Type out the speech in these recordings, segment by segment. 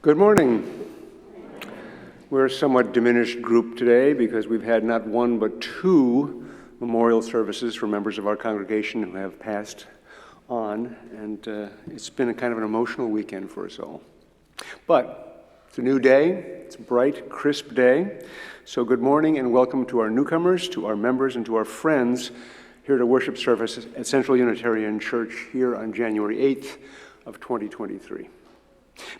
Good morning. We're a somewhat diminished group today because we've had not one but two memorial services for members of our congregation who have passed on, and it's been a kind of an emotional weekend for us all. But it's a new day, it's a bright, crisp day, so good morning and welcome to our newcomers, to our members, and to our friends here to worship service at Central Unitarian Church here on January 8th of 2023.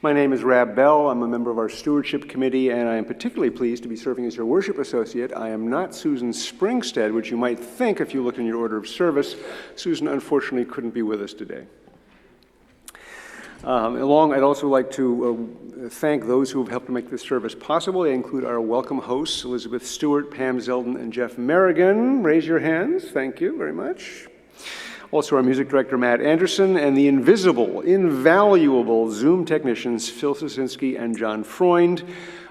My name is Rab Bell. I'm a member of our stewardship committee, and I am particularly pleased to be serving as your worship associate. I am not Susan Springstead, which you might think if you look in your order of service. Susan, unfortunately, couldn't be with us today. I'd also like to thank those who have helped to make this service possible. They include our welcome hosts, Elizabeth Stewart, Pam Zeldin, and Jeff Merrigan. Raise your hands. Thank you very much. Also our music director, Matt Anderson, and the invisible, invaluable Zoom technicians, Phil Sosinski and John Freund.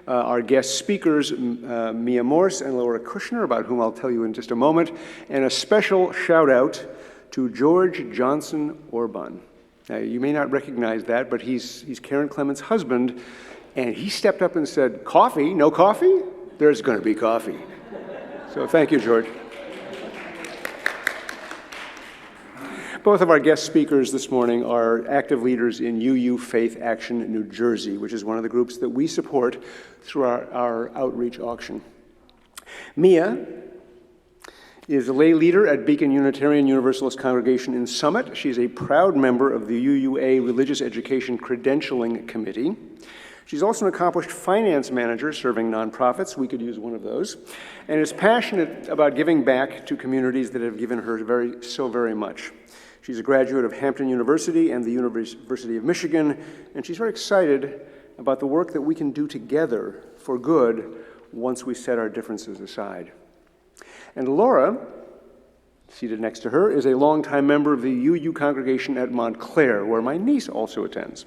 Our guest speakers, Mia Morse and Laura Kushner, about whom I'll tell you in just a moment. And a special shout out to George Johnson Orban. Now, you may not recognize that, but he's Karen Clement's husband, and he stepped up and said, "Coffee? No coffee? There's going to be coffee." So thank you, George. Both of our guest speakers this morning are active leaders in UU FaithAction New Jersey, which is one of the groups that we support through our outreach auction. Mia is a lay leader at Beacon Unitarian Universalist congregation in Summit. She's a proud member of the UUA Religious Education Credentialing Committee. She's also an accomplished finance manager serving nonprofits. We could use one of those. And is passionate about giving back to communities that have given her so very much. She's a graduate of Hampton University and the University of Michigan, and she's very excited about the work that we can do together for good once we set our differences aside. And Laura, seated next to her, is a longtime member of the UU congregation at Montclair, where my niece also attends.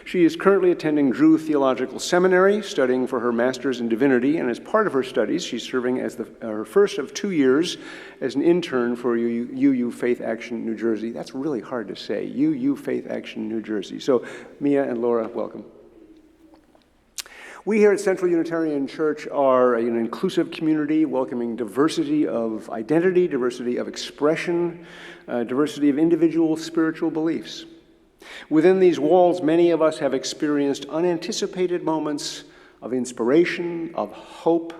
She is currently attending Drew Theological Seminary, studying for her master's in divinity, and as part of her studies, she's serving as her first of 2 years as an intern for UU FaithAction New Jersey. That's really hard to say, UU FaithAction New Jersey. So Mia and Laura, welcome. We here at Central Unitarian Church are an inclusive community welcoming diversity of identity, diversity of expression, diversity of individual spiritual beliefs. Within these walls, many of us have experienced unanticipated moments of inspiration, of hope,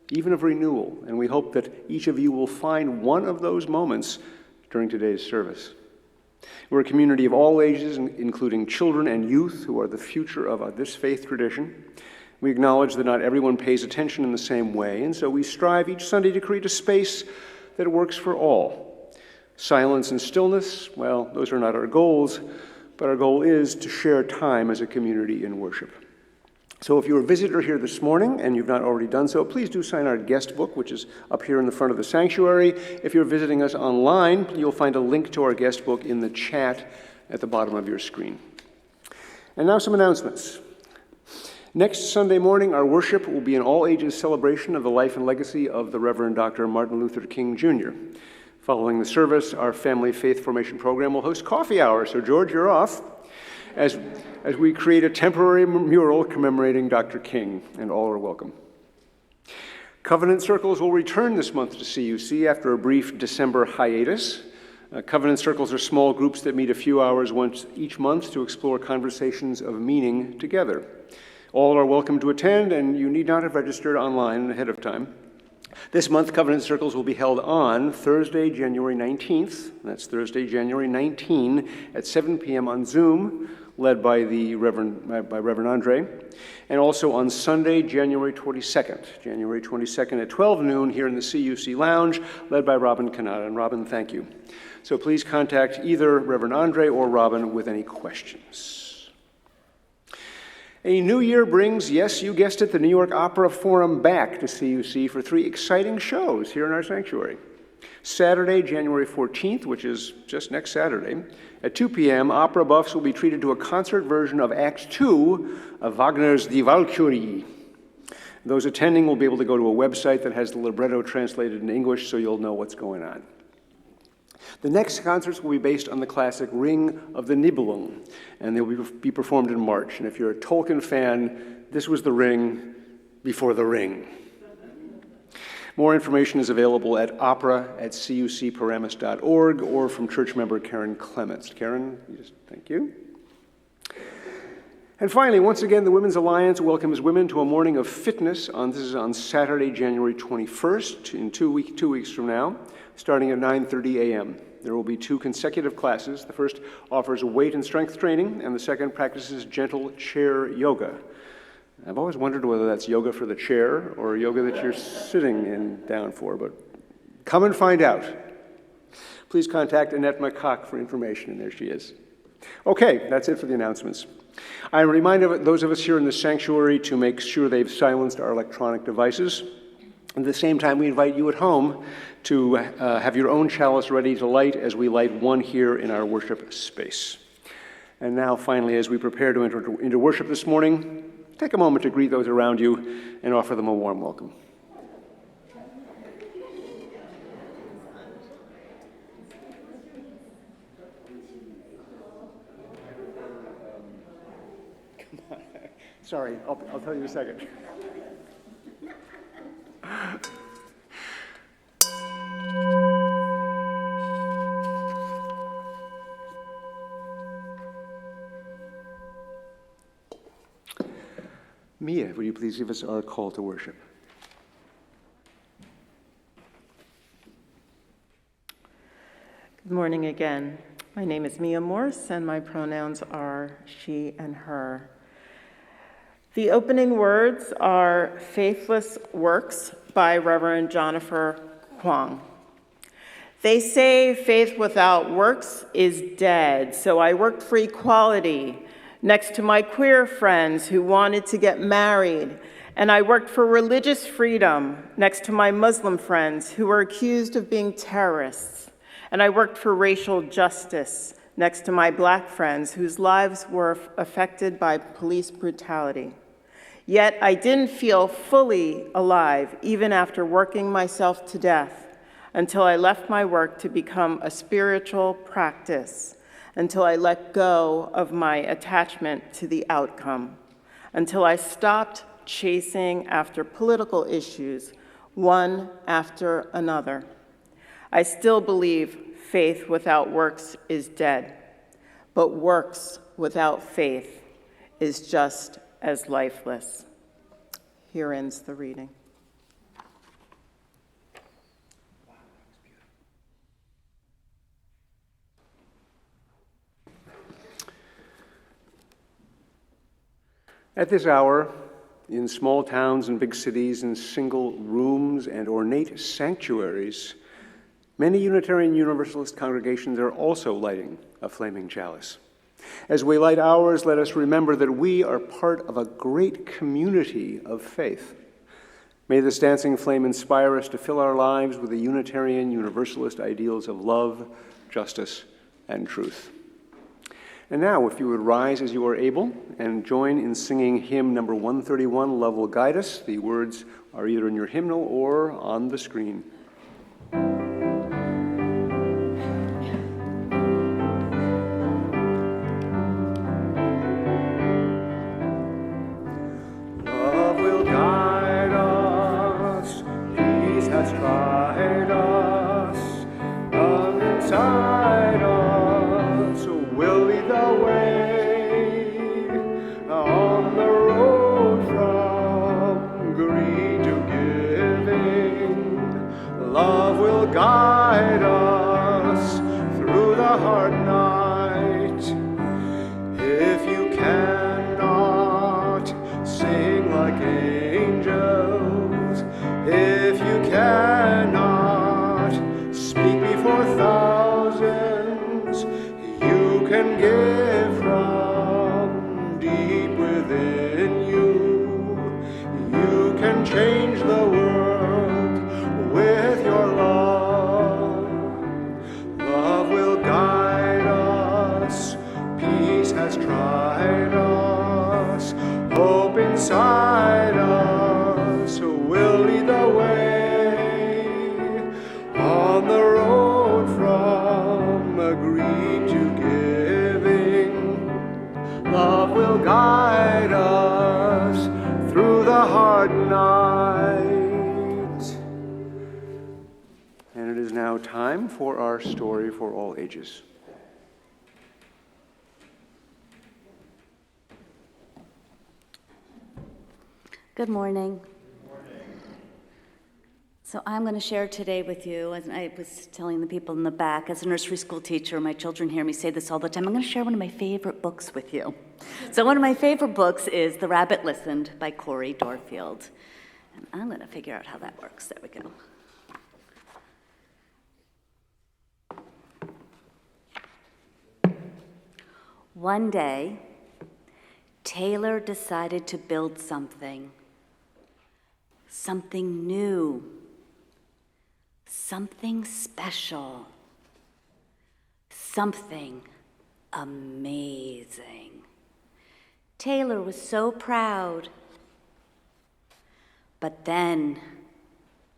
even of renewal. And we hope that each of you will find one of those moments during today's service. We're a community of all ages, including children and youth, who are the future of this faith tradition. We acknowledge that not everyone pays attention in the same way, and so we strive each Sunday to create a space that works for all. Silence and stillness, well, those are not our goals, but our goal is to share time as a community in worship. So if you're a visitor here this morning and you've not already done so, please do sign our guest book, which is up here in the front of the sanctuary. If you're visiting us online, you'll find a link to our guest book in the chat at the bottom of your screen. And now some announcements. Next Sunday morning, our worship will be an all-ages celebration of the life and legacy of the Reverend Dr. Martin Luther King, Jr. Following the service, our family faith formation program will host coffee hour. So, George, you're off, as we create a temporary mural commemorating Dr. King, and all are welcome. Covenant Circles will return this month to CUC after a brief December hiatus. Covenant Circles are small groups that meet a few hours once each month to explore conversations of meaning together. All are welcome to attend, and you need not have registered online ahead of time. This month, Covenant Circles will be held on Thursday, January 19th. That's Thursday, January 19 at 7 p.m. on Zoom, led by Reverend Andre, and also on Sunday, January 22nd at 12 noon here in the CUC Lounge, led by Robin Canada. And Robin, thank you. So please contact either Reverend Andre or Robin with any questions. A new year brings, yes, you guessed it, the New York Opera Forum back to CUC for 3 exciting shows here in our sanctuary. Saturday, January 14th, which is just next Saturday, at 2 p.m., opera buffs will be treated to a concert version of Act 2 of Wagner's Die Walküre. Those attending will be able to go to a website that has the libretto translated in English, so you'll know what's going on. The next concerts will be based on the classic Ring of the Nibelung, and they'll be performed in March. And if you're a Tolkien fan, this was the ring before the ring. More information is available at opera@cucparamus.org or from church member Karen Clements. Karen, thank you. And finally, once again, the Women's Alliance welcomes women to a morning of fitness. This is on Saturday, January 21st, in 2 weeks from now, starting at 9:30 a.m. There will be 2 consecutive classes. The first offers weight and strength training, and the second practices gentle chair yoga. I've always wondered whether that's yoga for the chair or yoga that you're sitting in down for, but come and find out. Please contact Annette McCock for information, and there she is. Okay, that's it for the announcements. I remind those of us here in the sanctuary to make sure they've silenced our electronic devices. At the same time, we invite you at home to have your own chalice ready to light as we light one here in our worship space. And now, finally, as we prepare to enter into worship this morning, take a moment to greet those around you and offer them a warm welcome. Come on. Sorry, I'll tell you in a second. Mia, would you please give us our call to worship? Good morning again. My name is Mia Morse, and my pronouns are she and her. The opening words are Faithless Works by Reverend Jennifer Kwong. They say faith without works is dead, so I worked for equality next to my queer friends who wanted to get married, and I worked for religious freedom next to my Muslim friends who were accused of being terrorists, and I worked for racial justice next to my Black friends whose lives were affected by police brutality. Yet I didn't feel fully alive even after working myself to death until I left my work to become a spiritual practice, until I let go of my attachment to the outcome, until I stopped chasing after political issues, one after another. I still believe faith without works is dead, but works without faith is just as lifeless. Here ends the reading. At this hour, in small towns and big cities, in single rooms and ornate sanctuaries, many Unitarian Universalist congregations are also lighting a flaming chalice. As we light ours, let us remember that we are part of a great community of faith. May this dancing flame inspire us to fill our lives with the Unitarian Universalist ideals of love, justice, and truth. And now, if you would rise as you are able and join in singing hymn number 131, Love Will Guide Us. The words are either in your hymnal or on the screen. Love will guide us, peace has tried us, love inside us will lead the way on the road from greed to giving. Love will guide us through the hard night. If you cannot sing like angels, if you cannot speak before thousands, you can give from deep within you. You can change the world with your love. Love will guide us. Peace has tried us. Hope inside us will lead the way on the road from greed to giving. Love will guide us through the hard night. And it is now time for our story for all ages. Good morning. So I'm going to share today with you, as I was telling the people in the back, as a nursery school teacher, my children hear me say this all the time, I'm going to share one of my favorite books with you. So one of my favorite books is The Rabbit Listened by Corey Dorfield. And I'm going to figure out how that works. There we go. One day, Taylor decided to build something new, something special, something amazing. Taylor was so proud. But then,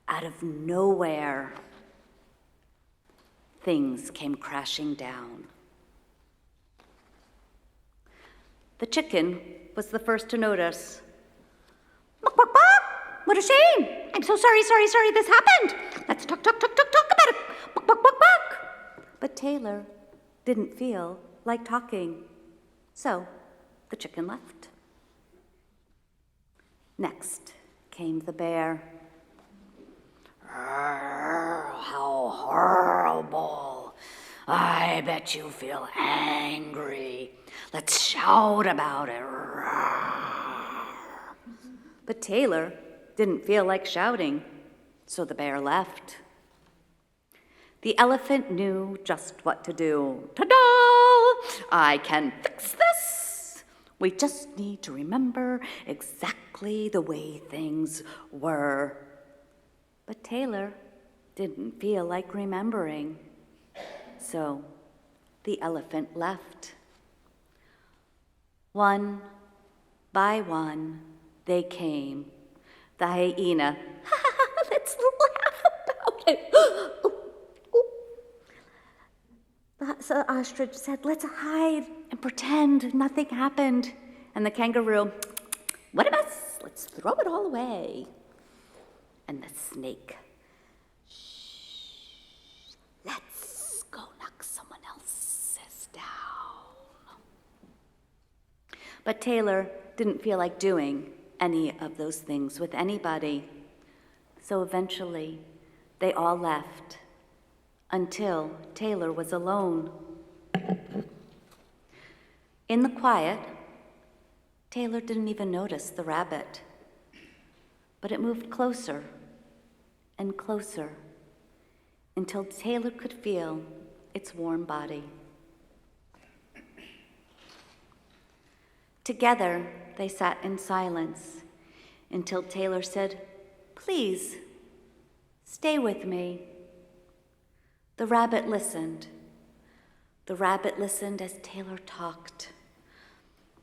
out of nowhere, things came crashing down. The chicken was the first to notice. "Buck, buck, buck! What a shame! I'm so sorry this happened! Let's talk about it! Buck, buck, buck, buck!" But Taylor didn't feel like talking, so the chicken left. Next came the bear. "How horrible! I bet you feel angry. Let's shout about it." But Taylor didn't feel like shouting, so the bear left. The elephant knew just what to do. Ta-da! I can fix this. We just need to remember exactly the way things were. But Taylor didn't feel like remembering, so the elephant left. One by one, they came. The hyena, let's laugh about it. So the ostrich said, let's hide and pretend nothing happened. And the kangaroo, what a mess, let's throw it all away. And the snake, shh, let's go knock someone else's down. But Taylor didn't feel like doing any of those things with anybody. So eventually, they all left until Taylor was alone. In the quiet, Taylor didn't even notice the rabbit, but it moved closer and closer until Taylor could feel its warm body. Together, they sat in silence until Taylor said, "Please, stay with me." The rabbit listened. The rabbit listened as Taylor talked.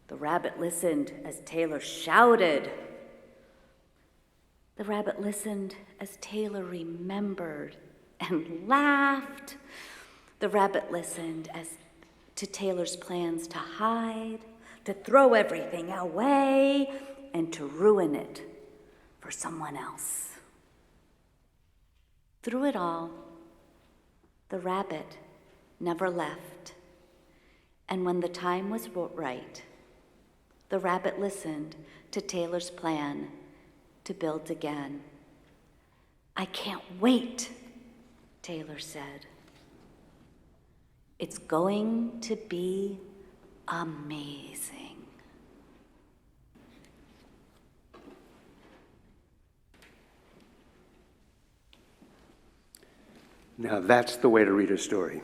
The rabbit listened as Taylor shouted. The rabbit listened as Taylor remembered and laughed. The rabbit listened as to Taylor's plans to hide, to throw everything away, and to ruin it for someone else. Through it all, the rabbit never left. And when the time was right, the rabbit listened to Taylor's plan to build again. "I can't wait," Taylor said. "It's going to be amazing." Now that's the way to read a story.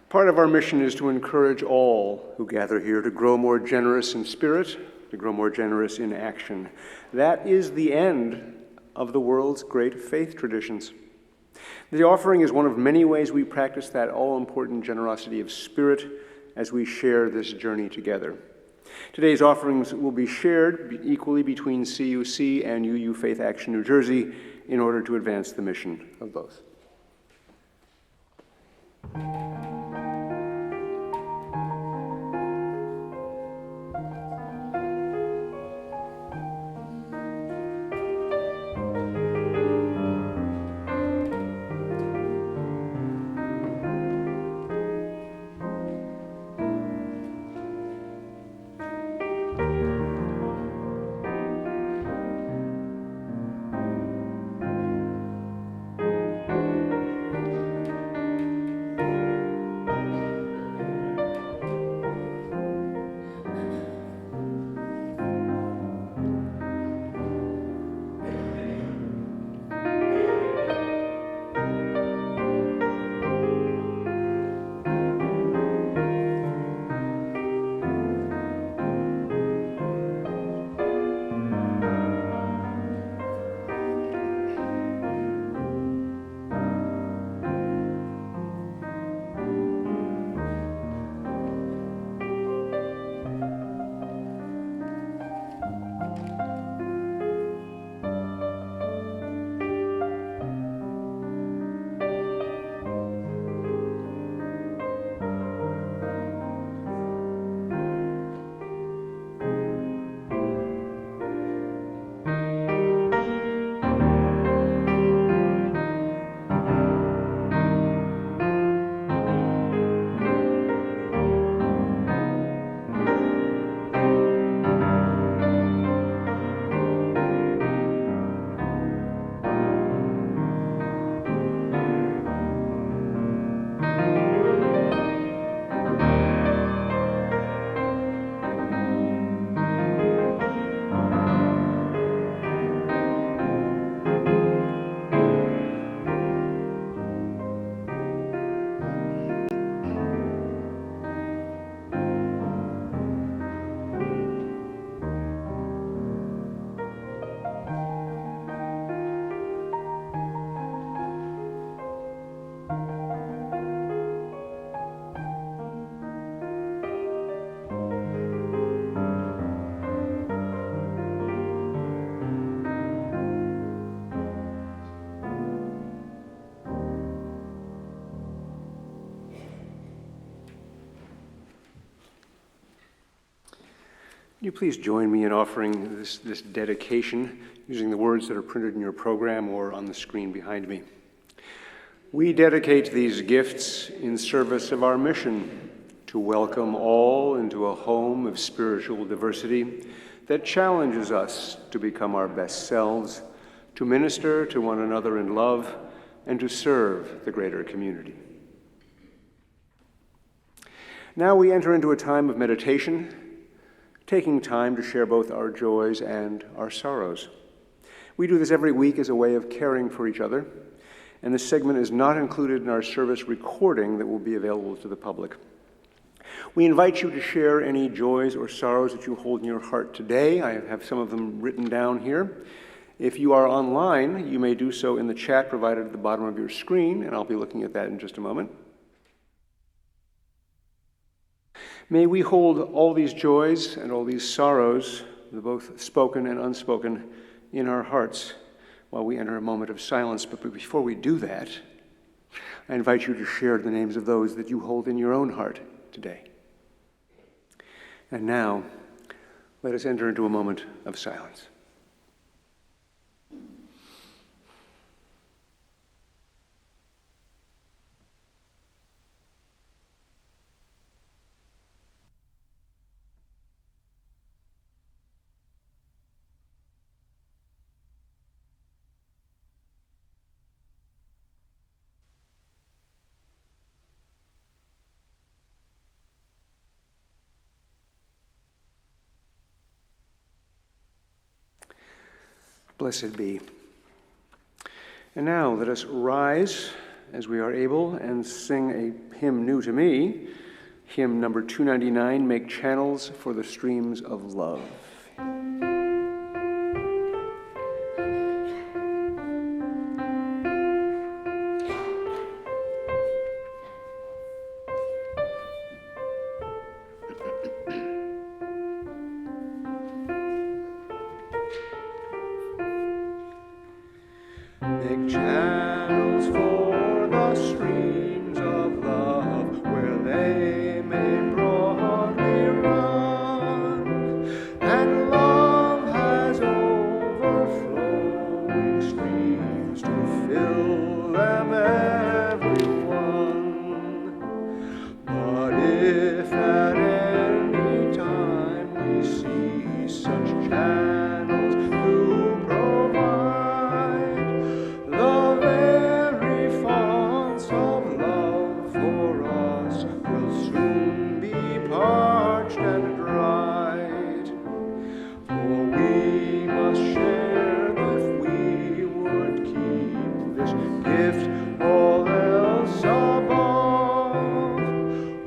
Part of our mission is to encourage all who gather here to grow more generous in spirit, to grow more generous in action. That is the end of the world's great faith traditions. The offering is one of many ways we practice that all-important generosity of spirit as we share this journey together. Today's offerings will be shared equally between CUC and UU FaithAction New Jersey in order to advance the mission of both. Will you please join me in offering this dedication using the words that are printed in your program or on the screen behind me. We dedicate these gifts in service of our mission to welcome all into a home of spiritual diversity that challenges us to become our best selves, to minister to one another in love, and to serve the greater community. Now we enter into a time of meditation, taking time to share both our joys and our sorrows. We do this every week as a way of caring for each other, and this segment is not included in our service recording that will be available to the public. We invite you to share any joys or sorrows that you hold in your heart today. I have some of them written down here. If you are online, you may do so in the chat provided at the bottom of your screen, and I'll be looking at that in just a moment. May we hold all these joys and all these sorrows, both spoken and unspoken, in our hearts while we enter a moment of silence. But before we do that, I invite you to share the names of those that you hold in your own heart today. And now, let us enter into a moment of silence. Blessed be. And now let us rise as we are able and sing a hymn new to me, hymn number 299, Make Channels for the Streams of Love. Make channels for the streams of love, where they may broadly run, and love has overflowing streams to fill them everyone. But if at any time we see such channels to provide, the very fonts of love for us will soon be parched and dried. For we must share if we would keep this gift all else above.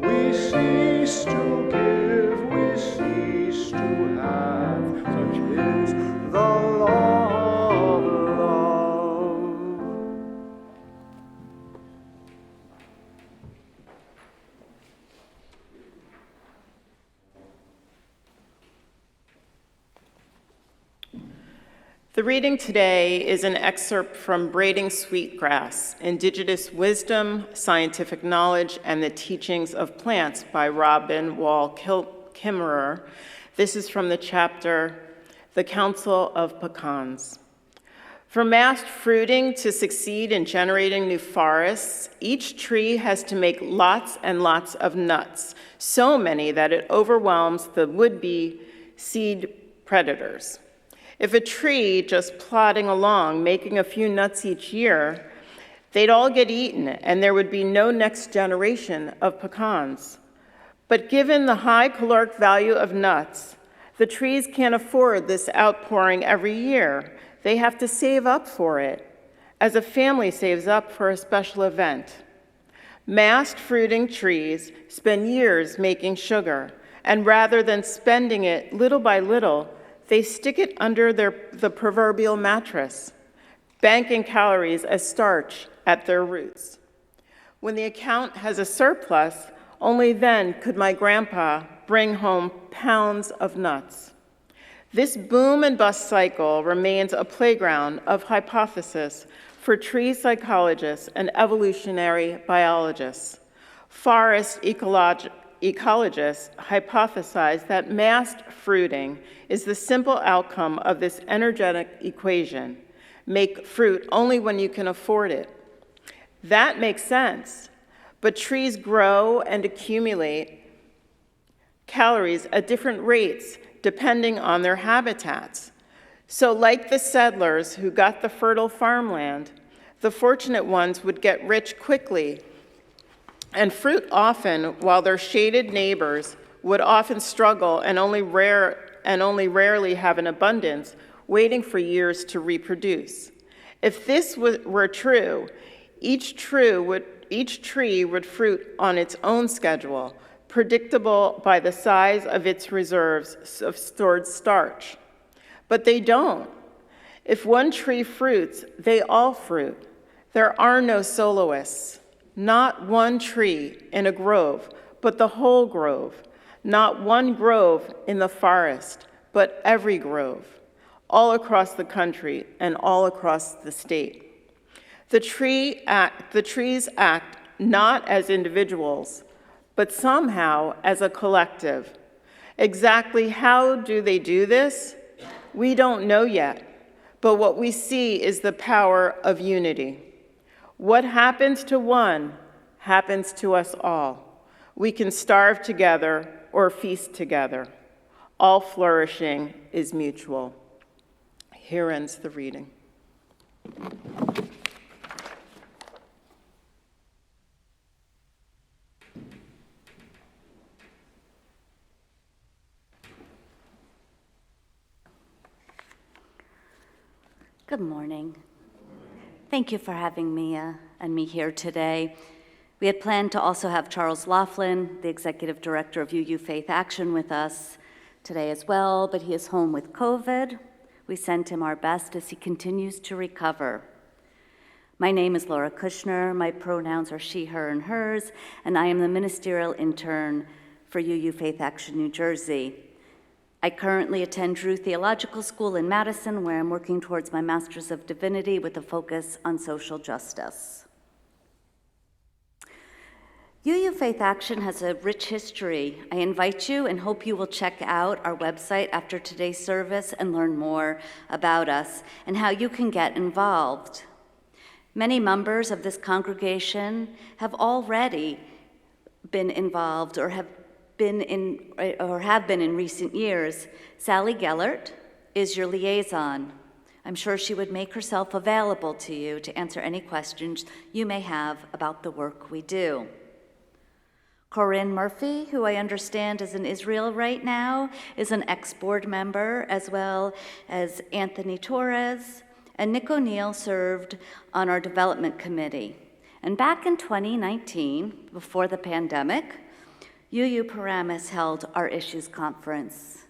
We cease to give, we cease to have, such is the law of love. The reading today is an excerpt from Braiding Sweetgrass, Indigenous Wisdom, Scientific Knowledge, and the Teachings of Plants by Robin Wall Kimmerer. This is from the chapter, The Council of Pecans. For massed fruiting to succeed in generating new forests, each tree has to make lots and lots of nuts, so many that it overwhelms the would-be seed predators. If a tree just plodding along, making a few nuts each year, they'd all get eaten and there would be no next generation of pecans. But given the high caloric value of nuts, the trees can't afford this outpouring every year. They have to save up for it, as a family saves up for a special event. Massed fruiting trees spend years making sugar, and rather than spending it little by little, they stick it under the proverbial mattress, banking calories as starch at their roots. When the account has a surplus, only then could my grandpa bring home pounds of nuts. This boom and bust cycle remains a playground of hypothesis for tree psychologists and evolutionary biologists. Forest ecologists hypothesize that massed fruiting is the simple outcome of this energetic equation: make fruit only when you can afford it. That makes sense, but trees grow and accumulate calories at different rates depending on their habitats. So like the settlers who got the fertile farmland, the fortunate ones would get rich quickly and fruit often, while their shaded neighbors would often struggle and only rarely have an abundance, waiting for years to reproduce. If this were true, each tree would fruit on its own schedule, predictable by the size of its reserves of stored starch. But they don't. If one tree fruits, they all fruit. There are no soloists. Not one tree in a grove, but the whole grove. Not one grove in the forest, but every grove, all across the country and all across the state. The trees act not as individuals, but somehow as a collective. Exactly how do they do this? We don't know yet, but what we see is the power of unity. What happens to one happens to us all. We can starve together or feast together. All flourishing is mutual. Here ends the reading. Good morning. Thank you for having Mia and me here today. We had planned to also have Charles Laughlin, the executive director of UU FaithAction, with us today as well, but he is home with COVID. We sent him our best as he continues to recover. My name is Laura Kushner. My pronouns are she, her, and hers, and I am the Ministerial Intern for UU FaithAction New Jersey. I currently attend Drew Theological School in Madison, where I'm working towards my Master's of Divinity with a focus on social justice. UU FaithAction has a rich history. I invite you and hope you will check out our website after today's service and learn more about us and how you can get involved. Many members of this congregation have already been involved or have been in recent years. Sally Gellert is your liaison. I'm sure she would make herself available to you to answer any questions you may have about the work we do. Corinne Murphy, who I understand is in Israel right now, is an ex-board member, as well as Anthony Torres, and Nick O'Neill served on our development committee. And back in 2019, before the pandemic, UU Paramus held our Issues Conference.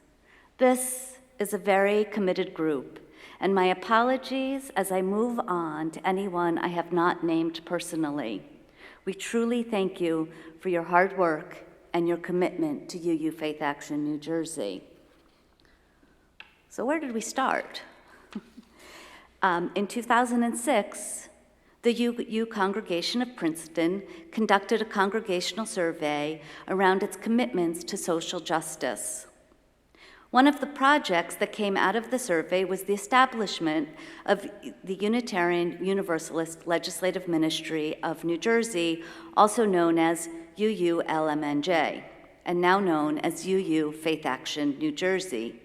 This is a very committed group, and my apologies as I move on to anyone I have not named personally. We truly thank you for your hard work and your commitment to UU FaithAction New Jersey. So where did we start? In 2006, the UU Congregation of Princeton conducted a congregational survey around its commitments to social justice. One of the projects that came out of the survey was the establishment of the Unitarian Universalist Legislative Ministry of New Jersey, also known as UU-LMNJ, and now known as UU FaithAction New Jersey.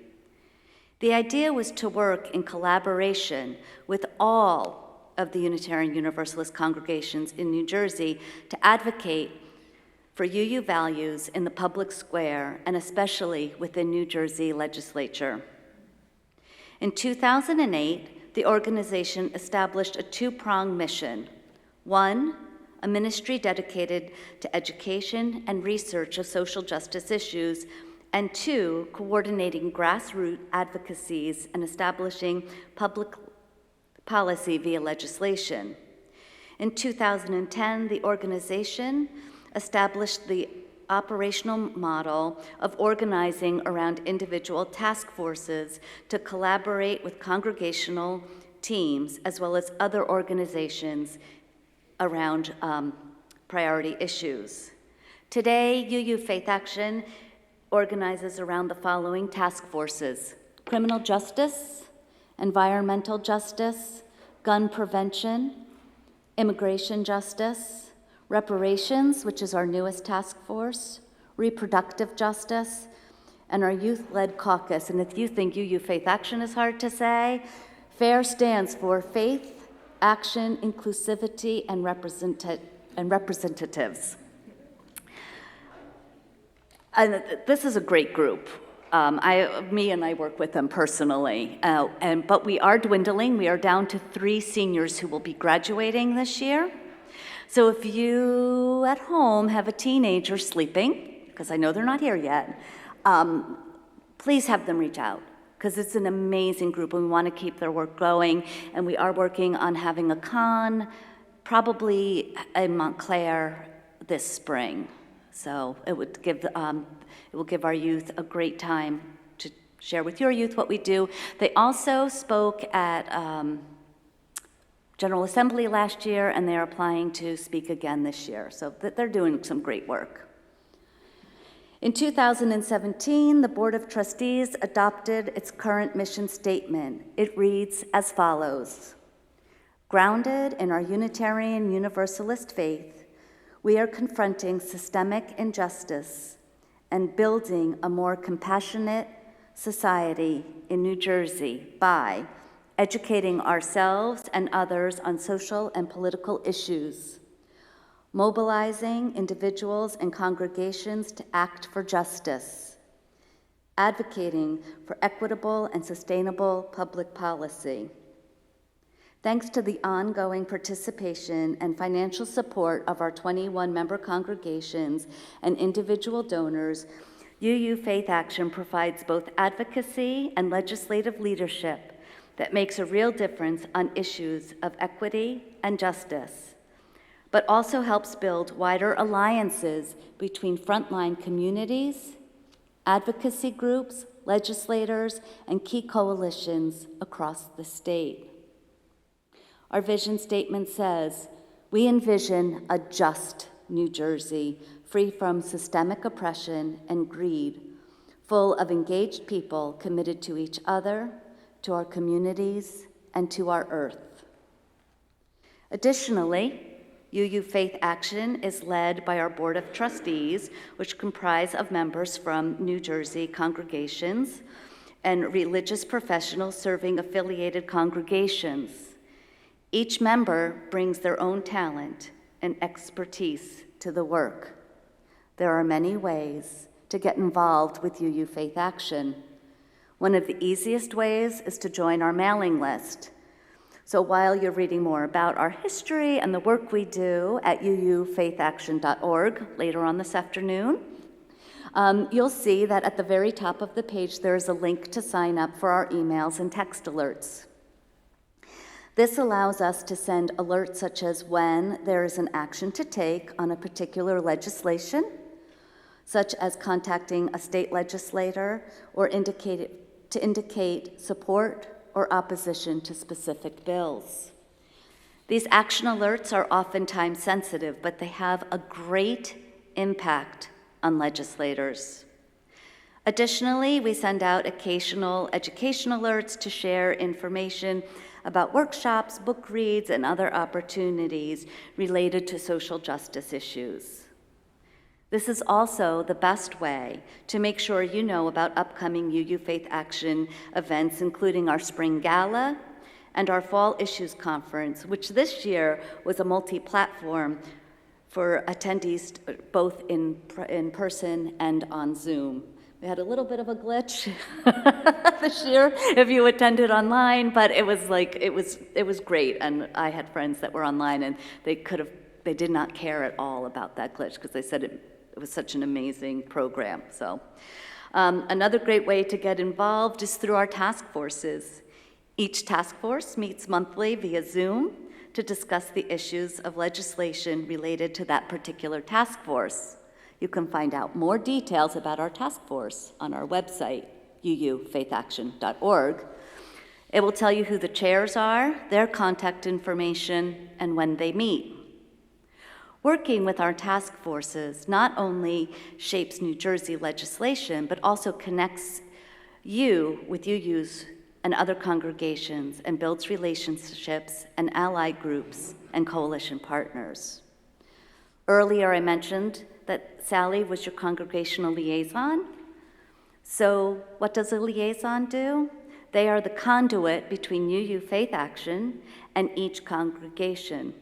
The idea was to work in collaboration with all of the Unitarian Universalist congregations in New Jersey to advocate for UU values in the public square and especially within New Jersey legislature. In 2008, the organization established a two-pronged mission. One, a ministry dedicated to education and research of social justice issues, and two, coordinating grassroots advocacies and establishing public policy via legislation. In 2010, the organization established the operational model of organizing around individual task forces to collaborate with congregational teams as well as other organizations around priority issues. Today, UU FaithAction organizes around the following task forces: criminal justice, environmental justice, gun prevention, immigration justice, reparations, which is our newest task force, reproductive justice, and our youth-led caucus. And if you think UU Faith Action is hard to say, FAIR stands for Faith, Action, Inclusivity, and Representatives. And this is a great group. Me and I work with them personally, but we are dwindling. We are down to 3 seniors who will be graduating this year. So if you at home have a teenager sleeping, because I know they're not here yet, please have them reach out, because it's an amazing group and we want to keep their work going. And we are working on having a con, probably in Montclair this spring. So it will give our youth a great time to share with your youth what we do. They also spoke at General Assembly last year, and they're applying to speak again this year. So they're doing some great work. In 2017, the Board of Trustees adopted its current mission statement. It reads as follows: grounded in our Unitarian Universalist faith, we are confronting systemic injustice and building a more compassionate society in New Jersey by educating ourselves and others on social and political issues, mobilizing individuals and congregations to act for justice, advocating for equitable and sustainable public policy. Thanks to the ongoing participation and financial support of our 21 member congregations and individual donors, UU Faith Action provides both advocacy and legislative leadership that makes a real difference on issues of equity and justice, but also helps build wider alliances between frontline communities, advocacy groups, legislators, and key coalitions across the state. Our vision statement says, we envision a just New Jersey, free from systemic oppression and greed, full of engaged people committed to each other, to our communities, and to our earth. Additionally, UU Faith Action is led by our Board of Trustees, which comprise of members from New Jersey congregations and religious professionals serving affiliated congregations. Each member brings their own talent and expertise to the work. There are many ways to get involved with UU Faith Action. One of the easiest ways is to join our mailing list. So while you're reading more about our history and the work we do at uufaithaction.org later on this afternoon, you'll see that at the very top of the page there is a link to sign up for our emails and text alerts. This allows us to send alerts such as when there is an action to take on a particular legislation, such as contacting a state legislator or to indicate support or opposition to specific bills. These action alerts are oftentimes sensitive, but they have a great impact on legislators. Additionally, we send out occasional education alerts to share information about workshops, book reads, and other opportunities related to social justice issues. This is also the best way to make sure you know about upcoming UU Faith Action events, including our Spring Gala and our Fall Issues Conference, which this year was a multi-platform for attendees both in person and on Zoom. We had a little bit of a glitch this year if you attended online, but it was great. And I had friends that were online and they did not care at all about that glitch because they said it was such an amazing program. So another great way to get involved is through our task forces. Each task force meets monthly via Zoom to discuss the issues of legislation related to that particular task force. You can find out more details about our task force on our website, uufaithaction.org. It will tell you who the chairs are, their contact information, and when they meet. Working with our task forces not only shapes New Jersey legislation, but also connects you with UU's and other congregations and builds relationships and allied groups and coalition partners. Earlier, I mentioned that Sally was your congregational liaison. So what does a liaison do? They are the conduit between UU FaithAction and each congregation.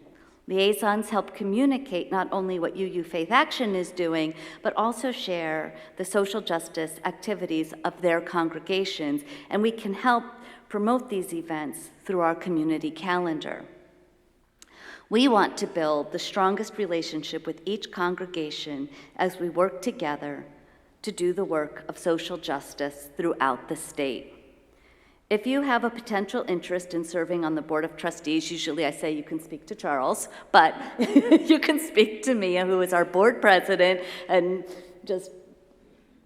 Liaisons help communicate not only what UU FaithAction is doing, but also share the social justice activities of their congregations, and we can help promote these events through our community calendar. We want to build the strongest relationship with each congregation as we work together to do the work of social justice throughout the state. If you have a potential interest in serving on the Board of Trustees, usually I say you can speak to Charles, but you can speak to Mia, who is our board president and just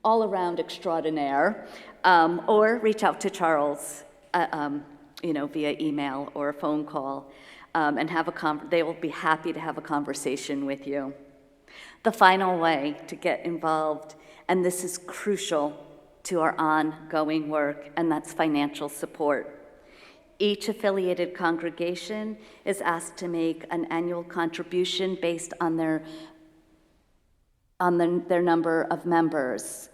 all-around extraordinaire, or reach out to Charles, via email or a phone call, and they will be happy to have a conversation with you. The final way to get involved, and this is crucial to our ongoing work, and that's financial support. Each affiliated congregation is asked to make an annual contribution based on their number of members.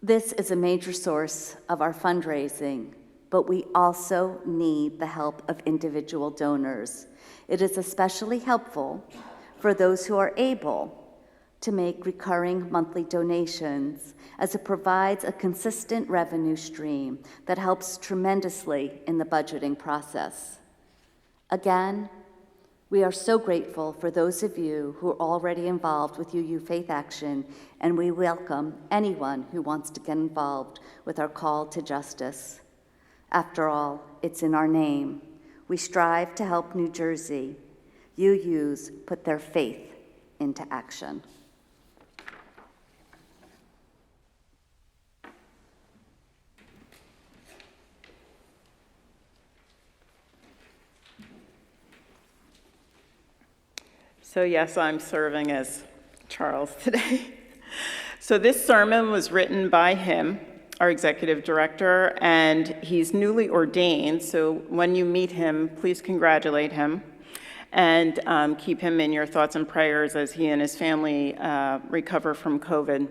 This is a major source of our fundraising, but we also need the help of individual donors. It is especially helpful for those who are able to make recurring monthly donations, as it provides a consistent revenue stream that helps tremendously in the budgeting process. Again, we are so grateful for those of you who are already involved with UU FaithAction, and we welcome anyone who wants to get involved with our call to justice. After all, it's in our name. We strive to help New Jersey. UUs put their faith into action. So yes, I'm serving as Charles today. So this sermon was written by him, our executive director, and he's newly ordained. So when you meet him, please congratulate him and keep him in your thoughts and prayers as he and his family recover from COVID.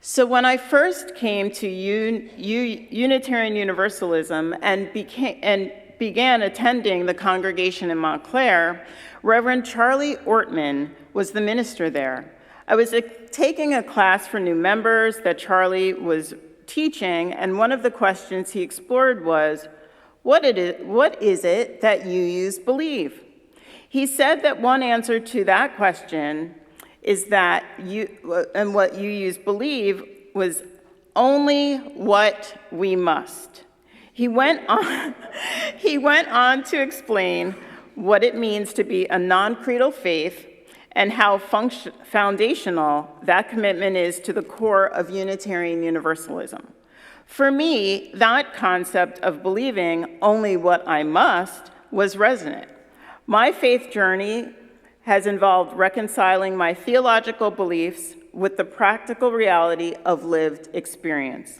So when I first came to Unitarian Universalism and began attending the congregation in Montclair, Reverend Charlie Ortman was the minister there. I was taking a class for new members that Charlie was teaching, and one of the questions he explored was, what is it that UUs believe? He said that one answer to that question is that what UUs believe was only what we must. He went on to explain what it means to be a non-creedal faith and how foundational that commitment is to the core of Unitarian Universalism. For me, that concept of believing only what I must was resonant. My faith journey has involved reconciling my theological beliefs with the practical reality of lived experience.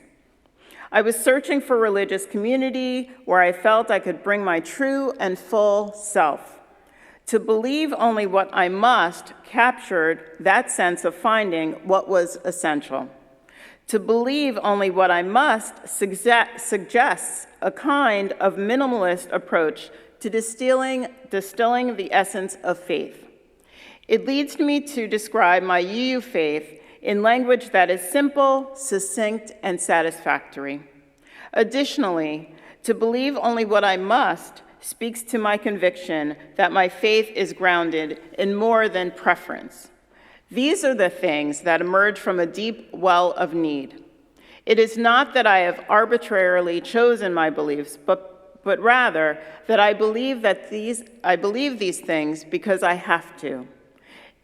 I was searching for religious community where I felt I could bring my true and full self. To believe only what I must captured that sense of finding what was essential. To believe only what I must suggests a kind of minimalist approach to distilling the essence of faith. It leads me to describe my UU faith in language that is simple, succinct, and satisfactory. Additionally, to believe only what I must speaks to my conviction that my faith is grounded in more than preference. These are the things that emerge from a deep well of need. It is not that I have arbitrarily chosen my beliefs, but rather that I believe these things because I have to.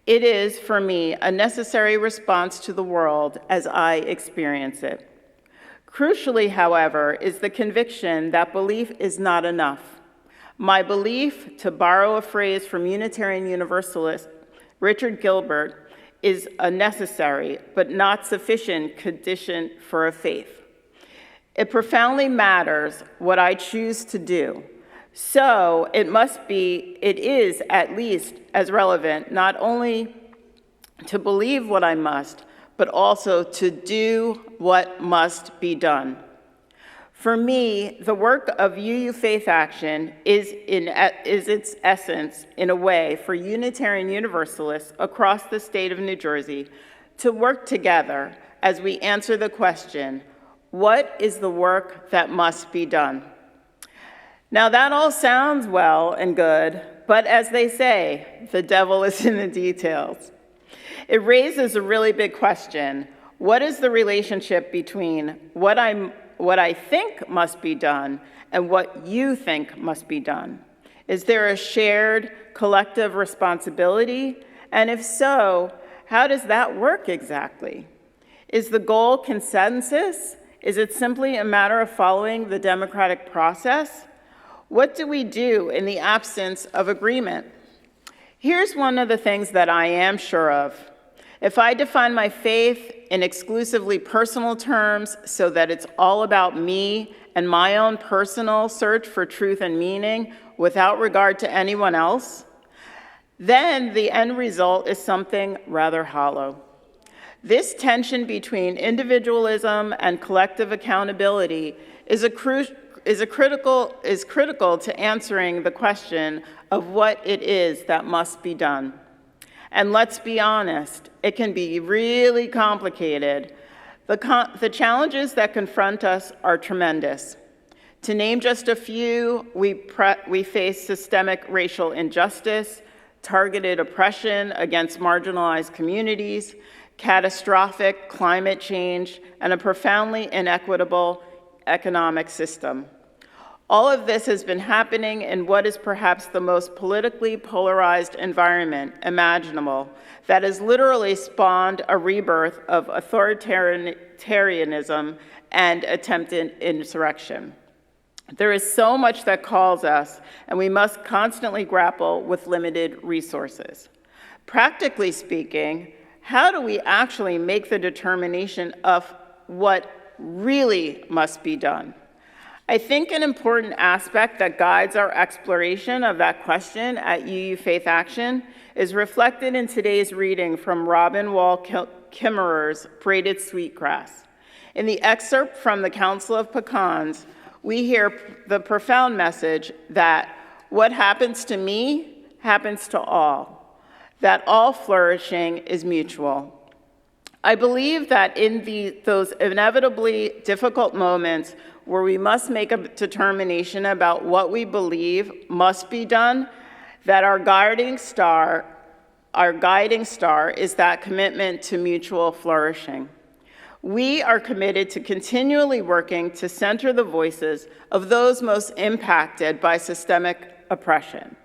It is, for me, a necessary response to the world as I experience it. Crucially, however, is the conviction that belief is not enough. My belief, to borrow a phrase from Unitarian Universalist Richard Gilbert, is a necessary but not sufficient condition for a faith. It profoundly matters what I choose to do. So it is at least as relevant not only to believe what I must, but also to do what must be done. For me, the work of UU FaithAction is its essence, in a way, for Unitarian Universalists across the state of New Jersey to work together as we answer the question, what is the work that must be done? Now that all sounds well and good, but as they say, the devil is in the details. It raises a really big question. What is the relationship between what I think must be done and what you think must be done? Is there a shared collective responsibility? And if so, how does that work exactly? Is the goal consensus? Is it simply a matter of following the democratic process? What do we do in the absence of agreement? Here's one of the things that I am sure of. If I define my faith in exclusively personal terms so that it's all about me and my own personal search for truth and meaning without regard to anyone else, then the end result is something rather hollow. This tension between individualism and collective accountability is critical to answering the question of what it is that must be done. And let's be honest, it can be really complicated. The challenges that confront us are tremendous. To name just a few, we face systemic racial injustice, targeted oppression against marginalized communities, catastrophic climate change, and a profoundly inequitable economic system. All of this has been happening in what is perhaps the most politically polarized environment imaginable that has literally spawned a rebirth of authoritarianism and attempted insurrection. There is so much that calls us, and we must constantly grapple with limited resources. Practically speaking, how do we actually make the determination of what really must be done? I think an important aspect that guides our exploration of that question at UU FaithAction is reflected in today's reading from Robin Wall Kimmerer's Braided Sweetgrass. In the excerpt from the Council of Pecans, we hear the profound message that what happens to me happens to all, that all flourishing is mutual. I believe that in those inevitably difficult moments where we must make a determination about what we believe must be done, that our guiding star is that commitment to mutual flourishing. We are committed to continually working to center the voices of those most impacted by systemic oppression.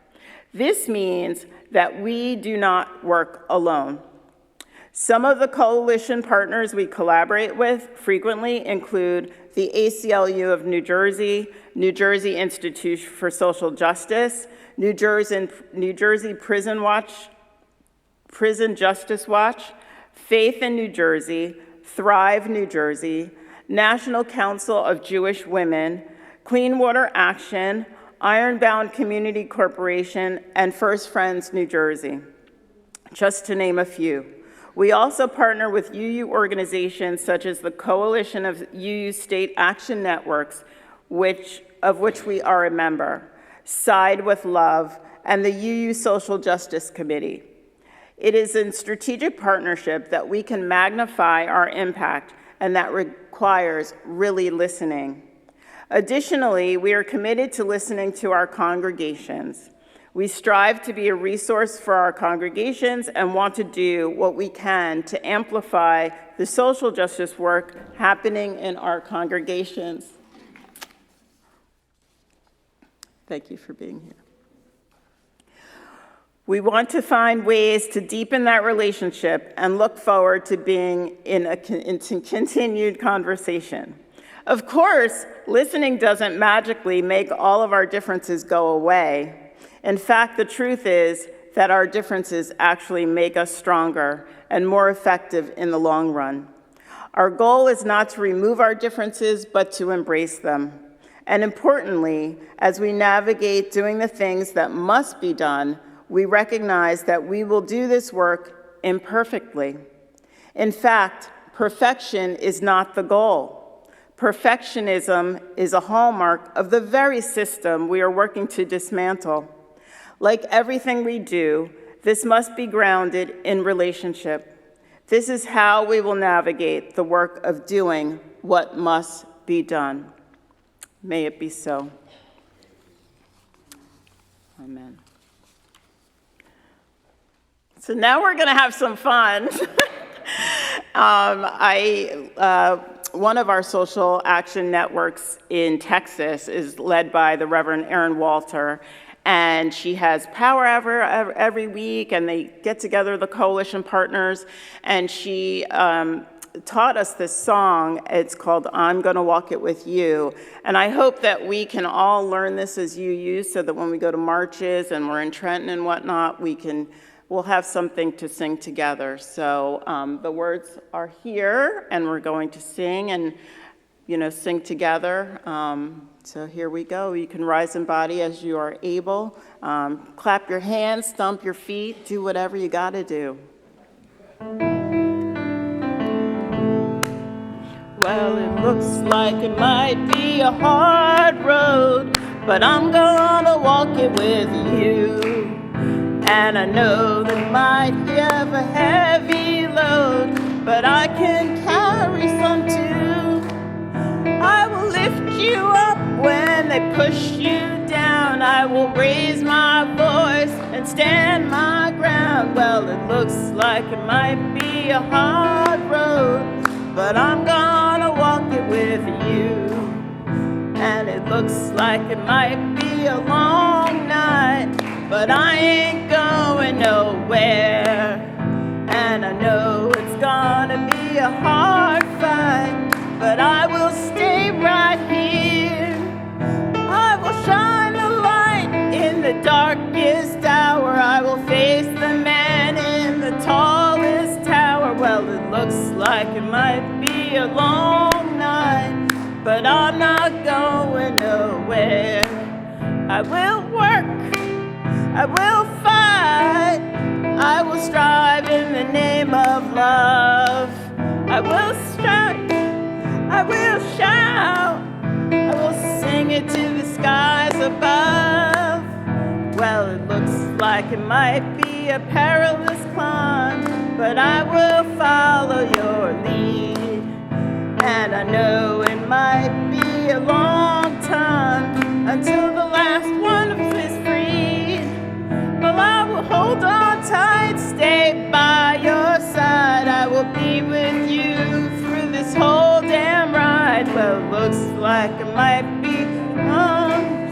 This means that we do not work alone. Some of the coalition partners we collaborate with frequently include the ACLU of New Jersey, New Jersey Institute for Social Justice, New Jersey Prison Justice Watch, Faith in New Jersey, Thrive New Jersey, National Council of Jewish Women, Clean Water Action, Ironbound Community Corporation, and First Friends New Jersey, just to name a few. We also partner with UU organizations such as the Coalition of UU State Action Networks, of which we are a member, Side with Love, and the UU Social Justice Committee. It is in strategic partnership that we can magnify our impact, and that requires really listening. Additionally, we are committed to listening to our congregations. We strive to be a resource for our congregations and want to do what we can to amplify the social justice work happening in our congregations. Thank you for being here. We want to find ways to deepen that relationship and look forward to being in continued conversation. Of course, listening doesn't magically make all of our differences go away. In fact, the truth is that our differences actually make us stronger and more effective in the long run. Our goal is not to remove our differences, but to embrace them. And importantly, as we navigate doing the things that must be done, we recognize that we will do this work imperfectly. In fact, perfection is not the goal. Perfectionism is a hallmark of the very system we are working to dismantle. Like everything we do, this must be grounded in relationship. This is how we will navigate the work of doing what must be done. May it be so. Amen. So now we're going to have some fun. One of our social action networks in Texas is led by the Reverend Erin Walter, and she has Power Hour every week, and they get together, the coalition partners, and she taught us this song. It's called I'm Gonna Walk It With You, and I hope that we can all learn this as UU so that when we go to marches and we're in Trenton and whatnot, we'll have something to sing together. So the words are here, and we're going to sing and sing together. So here we go. You can rise in body as you are able. Clap your hands, stomp your feet, do whatever you gotta do. Well, it looks like it might be a hard road, but I'm gonna walk it with you. And I know that might have a heavy load, but I can carry some too. I will lift you up when they push you down. I will raise my voice and stand my ground. Well, it looks like it might be a hard road, but I'm gonna walk it with you. And it looks like it might be a long night, but I ain't going nowhere. And I know it's gonna be a hard fight, but I will stay right here. I will shine a light in the darkest hour. I will face the man in the tallest tower. Well, it looks like it might be a long night, but I'm not going nowhere. I will work, I will fight, I will strive in the name of love. I will strive, I will shout, I will sing it to the skies above. Well, it looks like it might be a perilous climb, but I will follow your lead. And I know it might be a long time until the last one of us is freed. But I will hold on tight, stay by your side. I will be with you through this whole damn ride. Well, it looks like it might be long,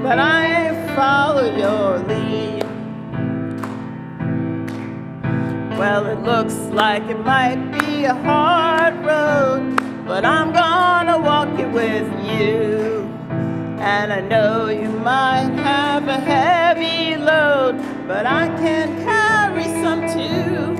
but I follow your lead. Well, it looks like it might be a hard road, but I'm gonna walk it with you. And I know you might have a heavy load, but I can carry some too.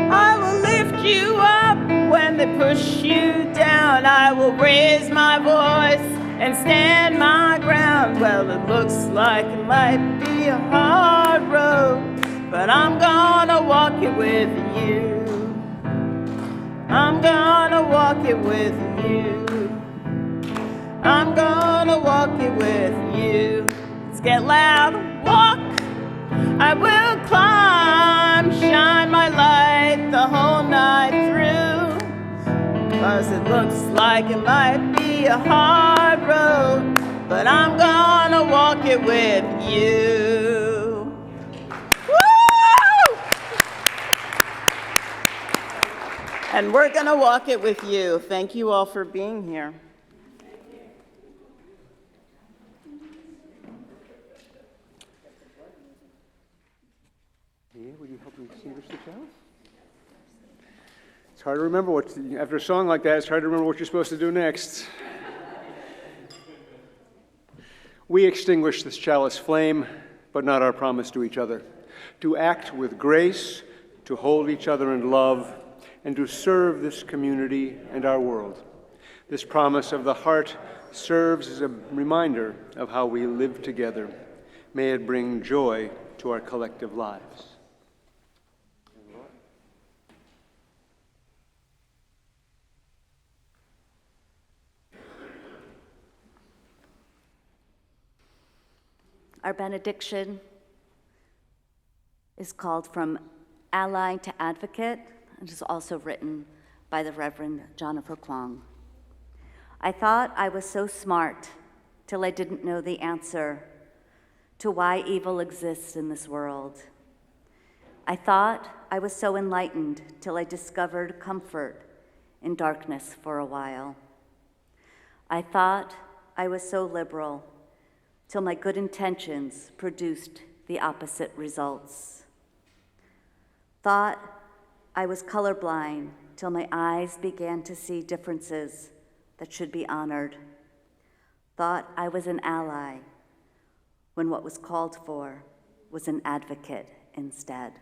I will lift you up when they push you down. I will raise my voice and stand my ground. Well, it looks like it might be a hard road, but I'm gonna walk it with you. I'm gonna walk it with you. I'm gonna walk it with you. Let's get loud. Walk. I will climb, shine my light the whole night through. 'Cause it looks like it might be a hard road, but I'm gonna walk it with you. Woo! And we're gonna walk it with you. Thank you all for being here. Mia, would you help me distinguish the chalice? It's hard to remember after a song like that, it's hard to remember what you're supposed to do next. We extinguish this chalice flame, but not our promise to each other. To act with grace, to hold each other in love, and to serve this community and our world. This promise of the heart serves as a reminder of how we live together. May it bring joy to our collective lives. Our benediction is called From Ally to Advocate. It is also written by the Reverend John of Hukwang. I thought I was so smart till I didn't know the answer to why evil exists in this world. I thought I was so enlightened till I discovered comfort in darkness for a while. I thought I was so liberal till my good intentions produced the opposite results. Thought I was colorblind till my eyes began to see differences that should be honored. Thought I was an ally when what was called for was an advocate instead.